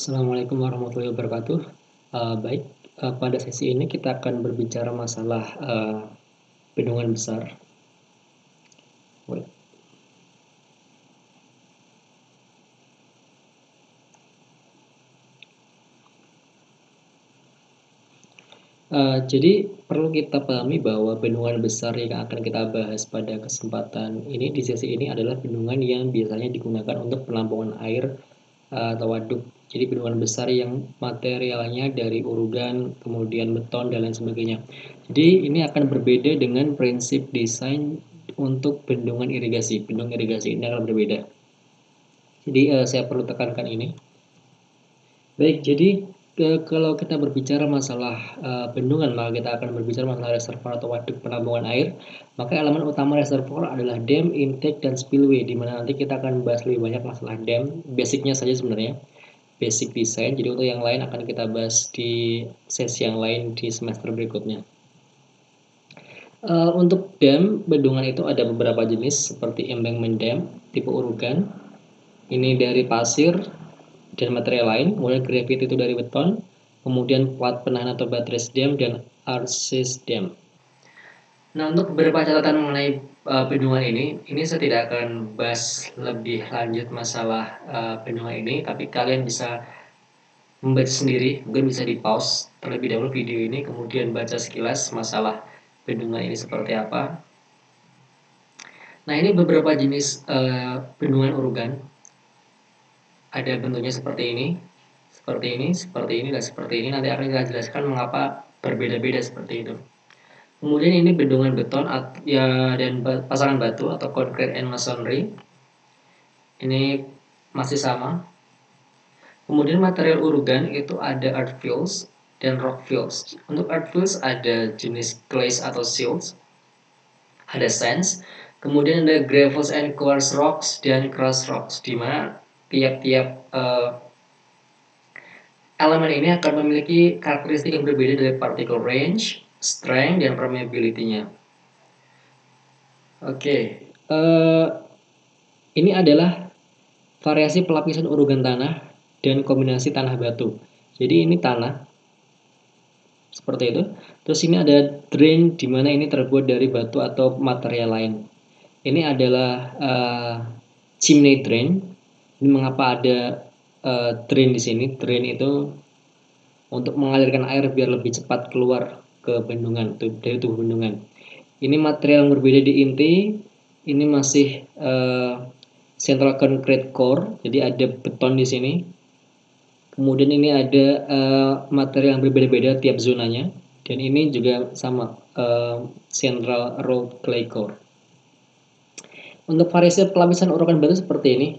Assalamualaikum warahmatullahi wabarakatuh. Baik, pada sesi ini kita akan berbicara masalah bendungan besar. Wait. Jadi perlu kita pahami bahwa bendungan besar yang akan kita bahas pada kesempatan ini di sesi ini adalah bendungan yang biasanya digunakan untuk penampungan air atau waduk. Jadi bendungan besar yang materialnya dari urugan, kemudian beton dan lain sebagainya. Jadi ini akan berbeda dengan prinsip desain untuk bendungan irigasi. Bendungan irigasi ini akan berbeda. Jadi saya perlu tekankan ini. Baik, jadi kalau kita berbicara masalah bendungan, maka kita akan berbicara masalah reservoir atau waduk penampungan air. Maka elemen utama reservoir adalah dam, intake, dan spillway, di mana nanti kita akan bahas lebih banyak masalah dam, basicnya saja sebenarnya, basic design. Jadi untuk yang lain akan kita bahas di sesi yang lain di semester berikutnya. Untuk dam, bendungan itu ada beberapa jenis seperti embankment dam, tipe urugan. Ini dari pasir dan material lain, kemudian gravity itu dari beton, kemudian plat penahan atau buttress dam, dan arches dam. Nah, untuk beberapa catatan mengenai bendungan ini saya tidak akan bahas lebih lanjut masalah bendungan ini, tapi kalian bisa membaca sendiri, mungkin bisa di pause terlebih dahulu video ini, kemudian baca sekilas masalah bendungan ini seperti apa. Nah, ini beberapa jenis bendungan urugan. Ada bentuknya seperti ini, seperti ini, seperti ini, dan seperti ini. Nanti akan kita jelaskan mengapa berbeda-beda seperti itu. Kemudian ini bendungan beton ya, dan pasangan batu atau concrete and masonry. Ini masih sama. Kemudian material urugan itu ada earth fills dan rock fills. Untuk earth fills ada jenis clays atau silts, ada sands, kemudian ada gravels and quartz rocks dan crust rocks, di mana tiap-tiap elemen ini akan memiliki karakteristik yang berbeda dari particle range, strength, dan permeability-nya. Oke, ini adalah variasi pelapisan urugan tanah dan kombinasi tanah batu. Jadi ini tanah seperti itu. Terus ini ada drain, di mana ini terbuat dari batu atau material lain. Ini adalah chimney drain. Ini mengapa ada drain di sini? Drain itu untuk mengalirkan air biar lebih cepat keluar ke bendungan, dari tubuh bendungan. Ini material yang berbeda di inti. Ini masih central concrete core, jadi ada beton di sini. Kemudian ini ada material yang berbeda-beda tiap zonanya, dan ini juga sama, central road clay core. Untuk variasi pelapisan urugan batu seperti ini.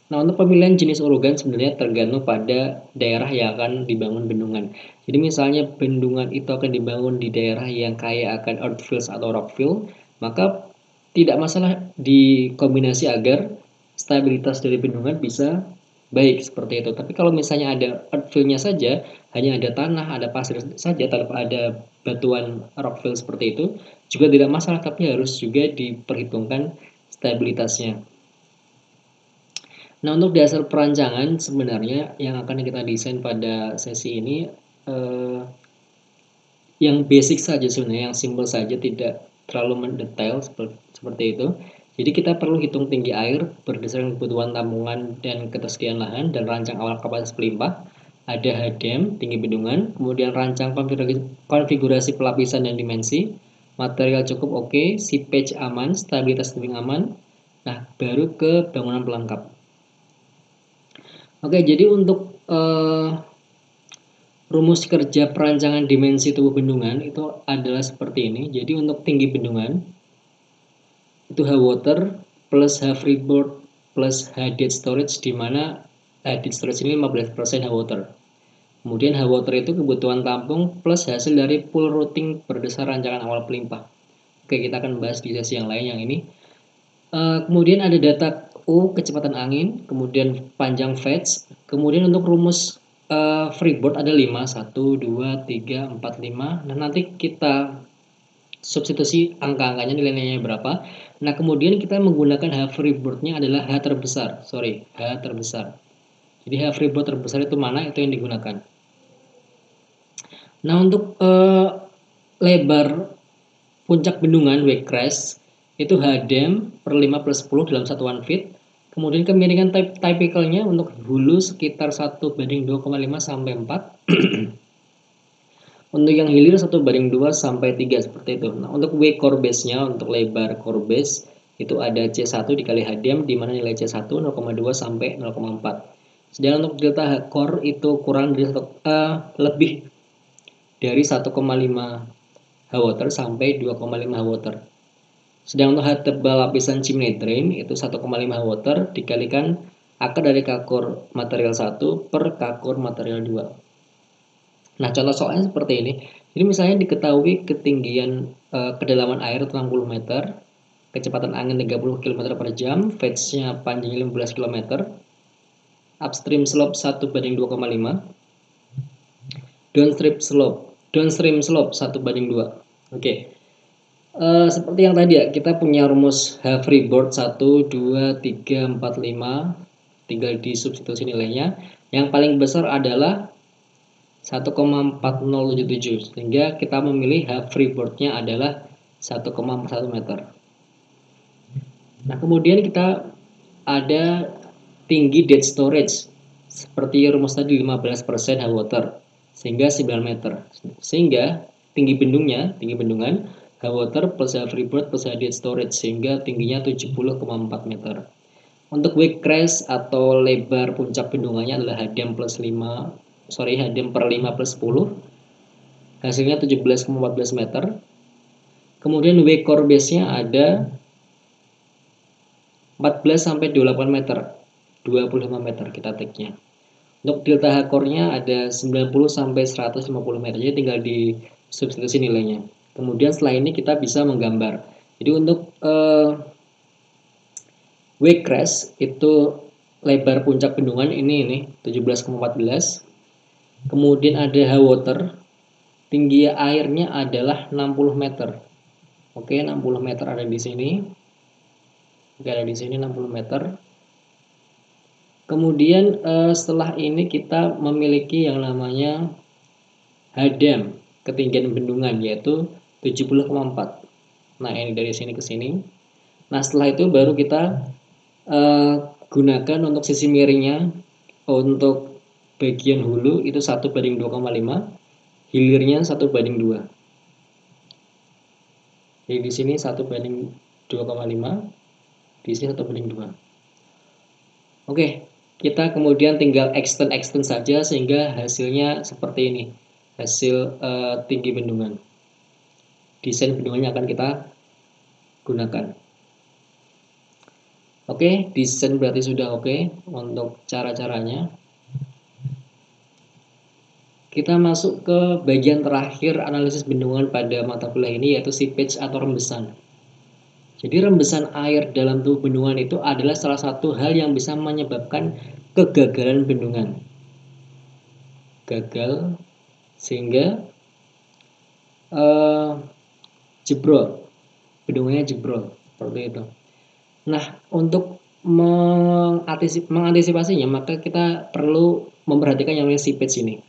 Nah, untuk pemilihan jenis urugan sebenarnya tergantung pada daerah yang akan dibangun bendungan. Jadi misalnya bendungan itu akan dibangun di daerah yang kaya akan earth fills atau rock fill, maka tidak masalah dikombinasi agar stabilitas dari bendungan bisa baik seperti itu. Tapi kalau misalnya ada earth fill-nya saja, hanya ada tanah, ada pasir saja tanpa ada batuan rock fill seperti itu, juga tidak masalah, tapi harus juga diperhitungkan stabilitasnya. Nah, untuk dasar perancangan sebenarnya yang akan kita desain pada sesi ini yang basic saja sebenarnya, yang simple saja, tidak terlalu mendetail seperti itu. Jadi kita perlu hitung tinggi air berdasarkan kebutuhan tampungan dan ketersediaan lahan, dan rancang awal kapasitas pelimpah. Ada HDM, tinggi bendungan, kemudian rancang konfigurasi pelapisan dan dimensi, material cukup oke, seepage aman, stabilitas tebing aman. Nah, baru ke bangunan pelengkap. Oke, jadi untuk rumus kerja perancangan dimensi tubuh bendungan itu adalah seperti ini. Jadi untuk tinggi bendungan itu H water plus H freeboard plus H dead storage, di mana dead storage ini 15% H water. Kemudian H water itu kebutuhan tampung plus hasil dari pool routing berdasar rancangan awal pelimpah. Oke, kita akan bahas di sesi yang lain yang ini. Kemudian ada data U, kecepatan angin, kemudian panjang fetch, kemudian untuk rumus freeboard ada 5, 1, 2, 3, 4, 5. Nah, nanti kita substitusi angka-angkanya, nilai-nilainya berapa. Nah, kemudian kita menggunakan H freeboardnya adalah H terbesar. H terbesar. Jadi half freeboard terbesar itu mana, itu yang digunakan. Nah, untuk lebar puncak bendungan wake crest itu HDM per 5 plus 10 dalam satuan feet. Kemudian kemiringan typicalnya untuk hulu sekitar 1:2,5 sampai 4. Untuk yang hilir 1:2 sampai 3 seperti itu. Nah, untuk wake core base-nya, untuk lebar core base itu ada C1 dikali HDM, di mana nilai C1 0,2 sampai 0,4. Sedangkan untuk delta core itu kurang dari lebih dari 1,5 Hwater sampai 2,5 Hwater. Sedang untuk height tebal lapisan chimney drain itu 1,5 Hwater dikalikan akar dari kakur material 1 per kakur material 2. Nah, contoh soalnya seperti ini. Jadi misalnya diketahui ketinggian kedalaman air 80 meter, kecepatan angin 30 km per jam, fetch-nya panjangnya 15 km, upstream slope 1:2,5, downstream slope 1:2. Oke. Seperti yang tadi ya, kita punya rumus half freeboard 1, 2, 3, 4, 5. Tinggal disubstitusi nilainya. Yang paling besar adalah 1,4077, sehingga kita memilih half freeboardnya adalah 1,41 meter. Nah, kemudian kita ada tinggi dead storage seperti rumus tadi 15% high water sehingga 9 meter. Sehingga tinggi bendungan high water plus half freeboard plus dead storage sehingga tingginya 70,4 meter. Untuk wake crest atau lebar puncak bendungannya adalah HDM per 5 plus 10. Hasilnya 17,14 meter. Kemudian wake core base-nya ada 14 sampai 28 meter. 25 meter kita take-nya. Untuk delta H-core-nya ada 90 sampai 150 meter. Jadi tinggal di substitusi nilainya. Kemudian setelah ini kita bisa menggambar. Jadi untuk wake crest itu lebar puncak bendungan ini 17,14. Kemudian ada high water, tinggi airnya adalah 60 meter. Oke, 60 meter ada di sini. Oke, ada di sini 60 meter. Kemudian setelah ini kita memiliki yang namanya HDM, ketinggian bendungan, yaitu 70,4. Nah, ini dari sini ke sini. Nah, setelah itu baru kita gunakan untuk sisi miringnya. Untuk bagian hulu itu 1:2,5, hilirnya 1:2. Jadi di sini 1:2,5, di sini 1:2. Oke, kita kemudian tinggal extend saja sehingga hasilnya seperti ini. Hasil tinggi bendungan. Desain bendungannya akan kita gunakan. Oke, desain berarti sudah oke untuk cara-caranya. Kita masuk ke bagian terakhir analisis bendungan pada mata kuliah ini, yaitu seepage atau rembesan. Jadi rembesan air dalam tubuh bendungan itu adalah salah satu hal yang bisa menyebabkan kegagalan bendungan. Gagal sehingga jebrol, bendungannya jebrol seperti itu. Nah, untuk mengantisipasinya, maka kita perlu memperhatikan yang namanya seepage ini.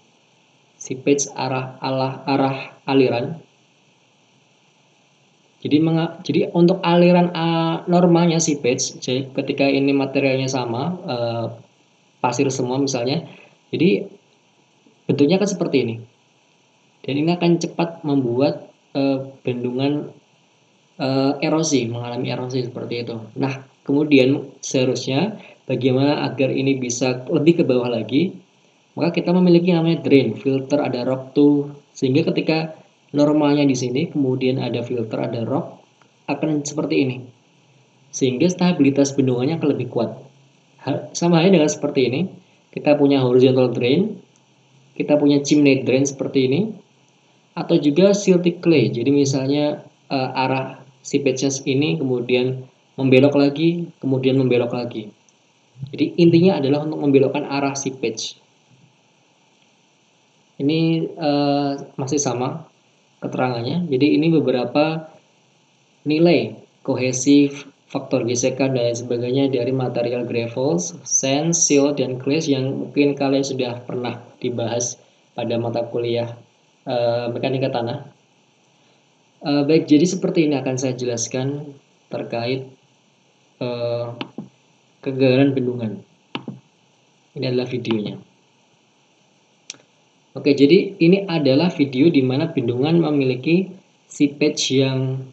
Seepage arah aliran. Jadi untuk aliran normalnya seepage, jadi ketika ini materialnya sama, pasir semua misalnya, jadi bentuknya kan seperti ini. Dan ini akan cepat membuat bendungan mengalami erosi seperti itu. Nah, kemudian seharusnya bagaimana agar ini bisa lebih ke bawah lagi, maka kita memiliki namanya drain, filter, ada rock tuh, sehingga ketika normalnya di sini, kemudian ada filter, ada rock, akan seperti ini, sehingga stabilitas bendungannya akan lebih kuat. Sama halnya dengan seperti ini, kita punya horizontal drain, kita punya chimney drain seperti ini, atau juga silty clay. Jadi misalnya arah seepage ini kemudian membelok lagi, kemudian membelok lagi. Jadi intinya adalah untuk membelokkan arah seepage. Ini masih sama keterangannya. Jadi ini beberapa nilai kohesif, faktor gesekan dan lain sebagainya dari material gravel, sand, silt, dan clay yang mungkin kalian sudah pernah dibahas pada mata kuliah mekanika tanah. Baik, jadi seperti ini akan saya jelaskan terkait kegagalan bendungan. Ini adalah videonya. Oke, jadi ini adalah video di mana bendungan memiliki seepage yang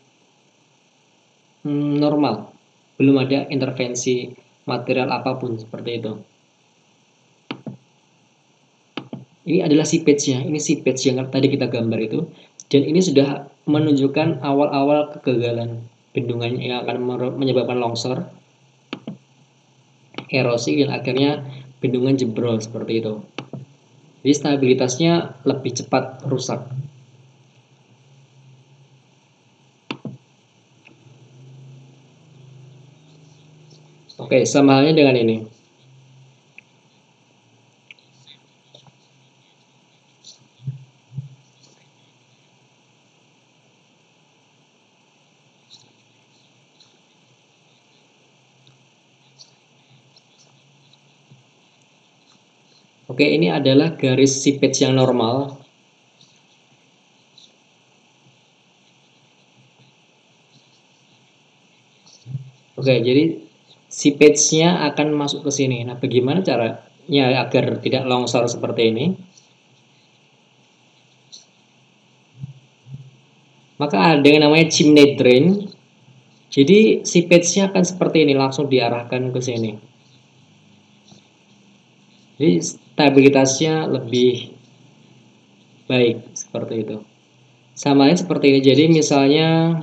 normal, belum ada intervensi material apapun seperti itu. Ini adalah seepage-nya, ini seepage yang tadi kita gambar itu, dan ini sudah menunjukkan awal-awal kegagalan bendungan yang akan menyebabkan longsor, erosi, dan akhirnya bendungan jebrol seperti itu. Jadi stabilitasnya lebih cepat rusak. Oke, sama halnya dengan ini. Oke, ini adalah garis seepage yang normal. Oke, jadi seepage-nya akan masuk ke sini. Nah, bagaimana caranya agar tidak longsor seperti ini? Maka ada yang namanya chimney drain. Jadi seepage-nya akan seperti ini, langsung diarahkan ke sini. Jadi stabilitasnya lebih baik seperti itu. Sama seperti ini. Jadi misalnya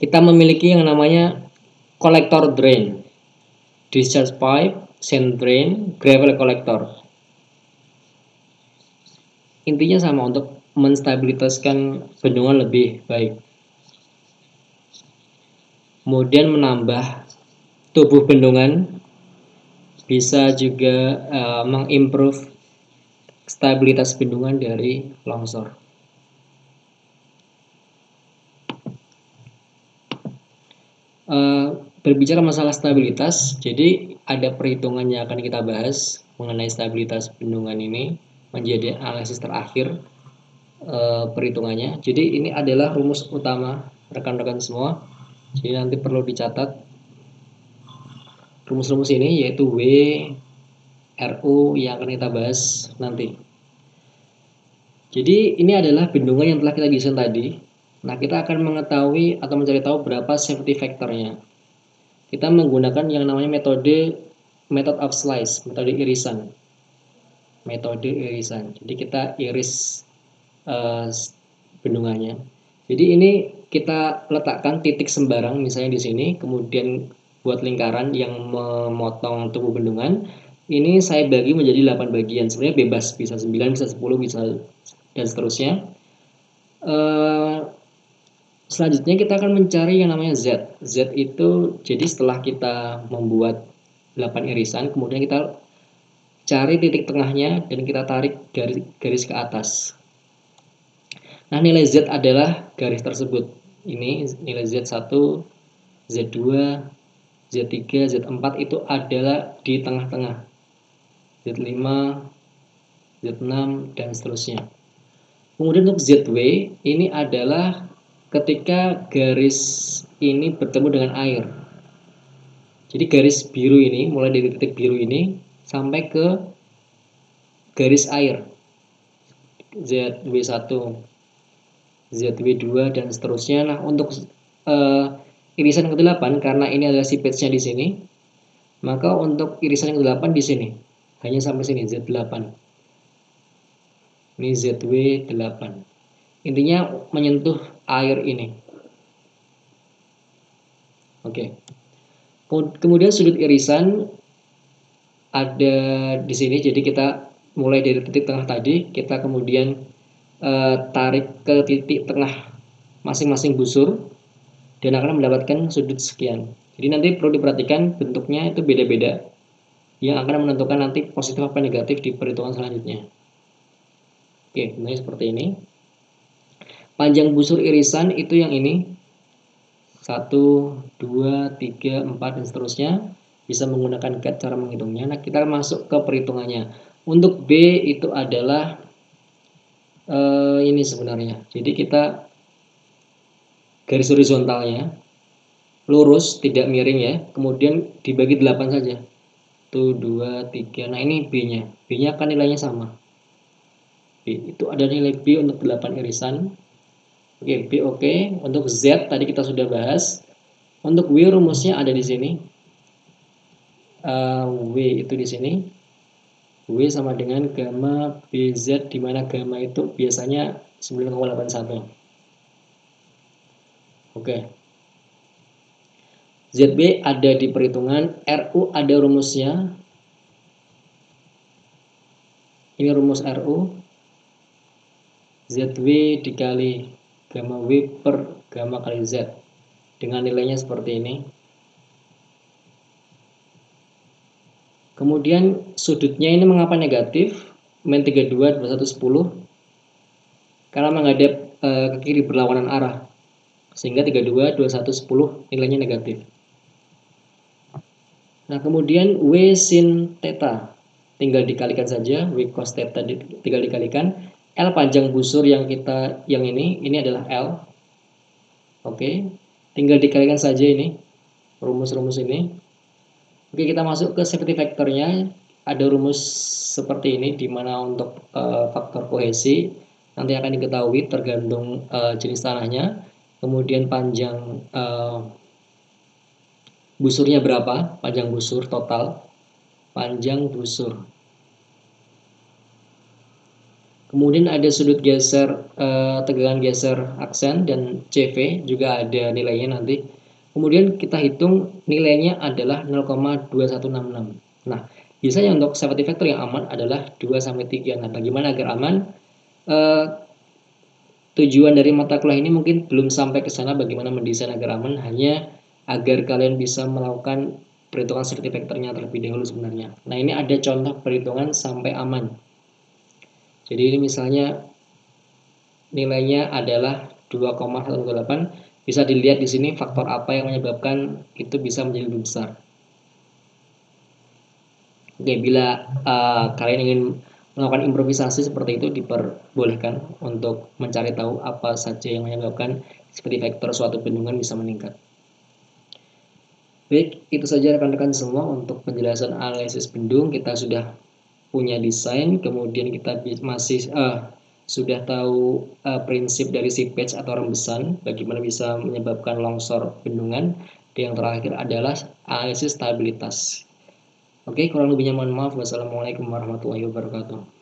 kita memiliki yang namanya collector drain, discharge pipe, sand drain, gravel collector. Intinya sama untuk menstabilitaskan bendungan lebih baik. Kemudian menambah tubuh bendungan, bisa juga mengimprove stabilitas bendungan dari longsor. Berbicara masalah stabilitas, jadi ada perhitungan yang akan kita bahas mengenai stabilitas bendungan ini menjadi analisis terakhir perhitungannya. Jadi ini adalah rumus utama rekan-rekan semua. Jadi nanti perlu dicatat rumus-rumus ini, yaitu W, RU yang akan kita bahas nanti. Jadi ini adalah bendungan yang telah kita desain tadi. Nah, kita akan mengetahui atau mencari tahu berapa safety factornya. Kita menggunakan yang namanya method of slice, metode irisan. Metode irisan. Jadi kita iris bendungannya. Jadi ini kita letakkan titik sembarang misalnya di sini, kemudian buat lingkaran yang memotong tubuh bendungan. Ini saya bagi menjadi 8 bagian. Sebenarnya bebas, bisa 9, bisa 10, bisa dan seterusnya. Selanjutnya kita akan mencari yang namanya Z. Z itu jadi setelah kita membuat 8 irisan, kemudian kita cari titik tengahnya dan kita tarik garis ke atas. Nah, nilai Z adalah garis tersebut. Ini nilai Z1, Z2, Z3, Z4 itu adalah di tengah-tengah. Z5, Z6, dan seterusnya. Kemudian untuk ZW, ini adalah ketika garis ini bertemu dengan air. Jadi garis biru ini, mulai dari titik biru ini, sampai ke garis air. ZW1, ZW2 dan seterusnya. Nah, untuk irisan ke-8 karena ini adalah seepage-nya di sini, maka untuk irisan yang ke-8 di sini. Hanya sampai sini Z8. Ini ZW8. Intinya menyentuh air ini. Oke. Kemudian sudut irisan ada di sini. Jadi kita mulai dari titik tengah tadi, kita kemudian tarik ke titik tengah masing-masing busur dan akan mendapatkan sudut sekian. Jadi nanti perlu diperhatikan bentuknya itu beda-beda yang akan menentukan nanti positif apa negatif di perhitungan selanjutnya. Oke, sebenarnya seperti ini. Panjang busur irisan itu yang ini. 1, 2, 3, 4, dan seterusnya. Bisa menggunakan get cara menghitungnya. Nah, kita masuk ke perhitungannya. Untuk B itu adalah ini sebenarnya. Jadi kita garis horizontalnya lurus, tidak miring ya. Kemudian dibagi 8 saja. 1, 2, 3. Nah, ini B-nya. B-nya akan nilainya sama. B itu ada nilai B untuk 8 irisan. Oke, B oke. Untuk Z tadi kita sudah bahas. Untuk W rumusnya ada di sini. W itu di sini. W sama dengan gamma BZ, di mana gamma itu biasanya 9,81. Oke. ZB ada di perhitungan, RU ada rumusnya. Ini rumus RU. ZW dikali gamma W per gamma kali Z. Dengan nilainya seperti ini. Kemudian sudutnya ini mengapa negatif? Min 32, 21, 10. Karena menghadap ke kiri berlawanan arah. Sehingga 32, 21, 10 nilainya negatif. Nah, kemudian W sin theta tinggal dikalikan saja, W cos theta tinggal dikalikan. L panjang busur yang ini adalah L. Oke. Tinggal dikalikan saja ini rumus-rumus ini. Oke, kita masuk ke safety factornya. Ada rumus seperti ini, di mana untuk faktor kohesi nanti akan diketahui tergantung jenis tanahnya. Kemudian panjang busurnya berapa, panjang busur total, panjang busur. Kemudian ada sudut geser, tegangan geser aksen, dan CV juga ada nilainya nanti. Kemudian kita hitung nilainya adalah 0,2166. Nah, biasanya untuk safety factor yang aman adalah 2-3. Nah, bagaimana agar aman? Tujuan dari mata kuliah ini mungkin belum sampai ke sana bagaimana mendesain agar aman, hanya agar kalian bisa melakukan perhitungan safety factornya terlebih dahulu sebenarnya. Nah, ini ada contoh perhitungan sampai aman. Jadi ini misalnya nilainya adalah 2,118. Bisa dilihat di sini faktor apa yang menyebabkan itu bisa menjadi lebih besar. Oke, bila kalian ingin melakukan improvisasi seperti itu, diperbolehkan untuk mencari tahu apa saja yang menyebabkan seperti faktor suatu bendungan bisa meningkat. Baik, itu saja rekan-rekan semua untuk penjelasan analisis bendung. Kita sudah punya desain, kemudian kita masih sudah tahu prinsip dari seepage atau rembesan, bagaimana bisa menyebabkan longsor bendungan, dan yang terakhir adalah analisis stabilitas. Oke, kurang lebihnya mohon maaf. Wassalamualaikum warahmatullahi wabarakatuh.